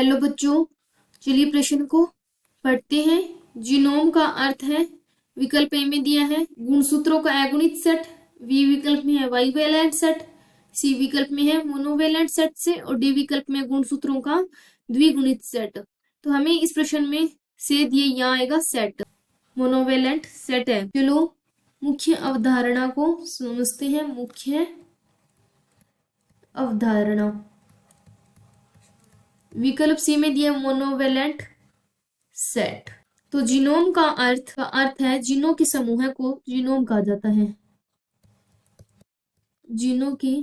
Hello बच्चों, चलिए प्रश्न को पढ़ते हैं। जीनोम का अर्थ है, विकल्प ए में दिया है गुणसूत्रों का अगुणित सेट, बी विकल्प में है बाइवेलेंट सेट, सी विकल्प में है मोनोवेलेंट सेट से और डी विकल्प में गुणसूत्रों का द्विगुणित सेट। तो हमें इस प्रश्न में से दिए यहाँ आएगा सेट, मोनोवेलेंट सेट है। चलो मुख्य अवधारणा को समझते हैं। मुख्य अवधारणा, विकल्प सी में दिया मोनोवेलेंट सेट। तो जीनोम का अर्थ है जीनों के समूह को जीनोम कहा जाता है। जीनों के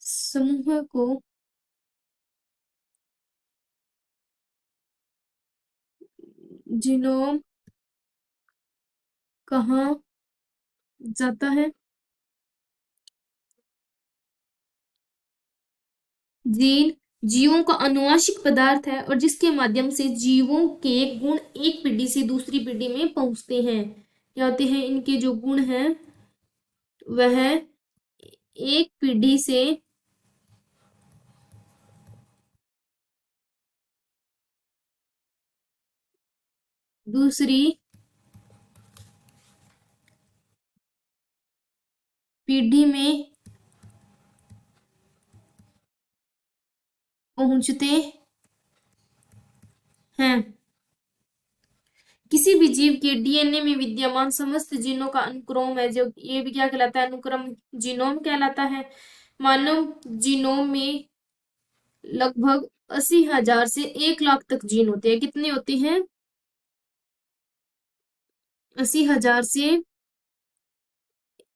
समूह को जीनोम कहा जाता है। जीन जीवों का आनुवंशिक पदार्थ है और जिसके माध्यम से जीवों के गुण एक पीढ़ी से दूसरी पीढ़ी में पहुंचते हैं। क्या होते हैं इनके जो गुण हैं, वह एक पीढ़ी से दूसरी पीढ़ी में पहुंचते हैं। किसी भी जीव के डीएनए में विद्यमान समस्त जीनों का अनुक्रम है, जो ये भी क्या कहलाता है, अनुक्रम जीनोम कहलाता है। मानव जीनोम में लगभग 80,000 से 1 लाख तक जीन होते हैं। कितने होते हैं? 80,000 से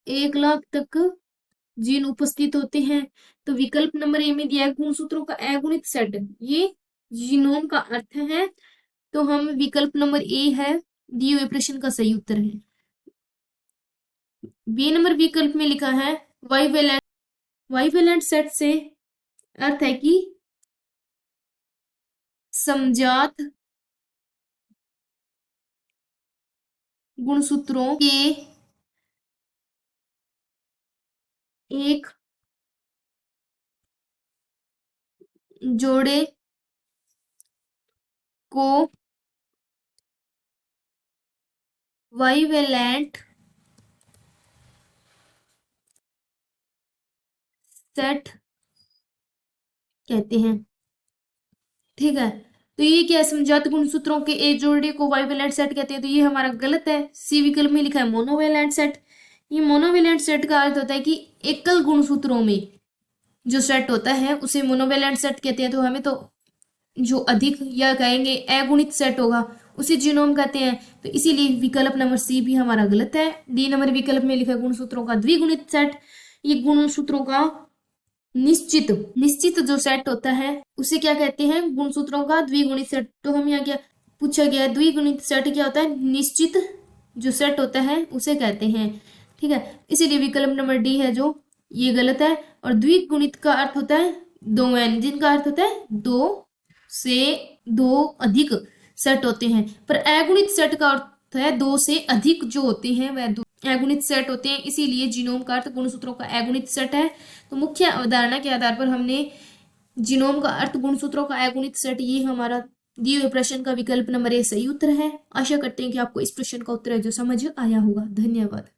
1 लाख तक जीन उपस्थित होते हैं। तो विकल्प नंबर ए में दिया है गुणसूत्रों का अगुणित सेट, ये जीनोम का अर्थ है। तो हम विकल्प नंबर ए है दिए हुए प्रश्न का सही उत्तर है। बी नंबर विकल्प में लिखा है वाइवेलेंट सेट से अर्थ है कि समजात गुणसूत्रों के एक जोड़े को वाइवेलेंट सेट कहते हैं। ठीक है, तो ये क्या है, समजात गुणसूत्रों के एक जोड़े को वाइवेलेंट सेट कहते हैं। तो ये हमारा गलत है। सी विकल्प में लिखा है मोनोवेलेंट सेट। ये मोनोवेलेंट सेट का अर्थ होता है कि एकल गुणसूत्रों में जो सेट होता है उसे मोनोवेलेंट सेट कहते हैं। तो हमें तो जो अधिक या कहेंगे अगुणित सेट होगा उसे जीनोम कहते हैं। तो इसीलिए विकल्प नंबर सी भी हमारा गलत है। डी नंबर विकल्प में लिखा है गुणसूत्रों का द्विगुणित सेट। ये गुणसूत्रों का निश्चित जो सेट होता है उसे क्या कहते हैं, गुणसूत्रों का द्विगुणित सेट। तो हम यहाँ क्या पूछा गया, द्विगुणित सेट क्या होता है, निश्चित जो सेट होता है उसे कहते हैं। ठीक है, इसीलिए विकल्प नंबर डी है जो ये गलत है। और द्विगुणित का अर्थ होता है दो एन, जिनका अर्थ होता है दो से दो अधिक सेट होते हैं। पर अगुणित सेट का अर्थ है दो से अधिक जो होते हैं वह अगुणित सेट होते हैं। इसीलिए जीनोम का अर्थ गुणसूत्रों का अगुणित सेट है। तो मुख्य अवधारणा के आधार पर हमने जीनोम का अर्थ गुणसूत्रों का अगुणित सेट, ये हमारा दिए हुए प्रश्न का विकल्प नंबर ए सही उत्तर है। आशा करते हैं कि आपको इस प्रश्न का उत्तर है जो समझ आया होगा। धन्यवाद।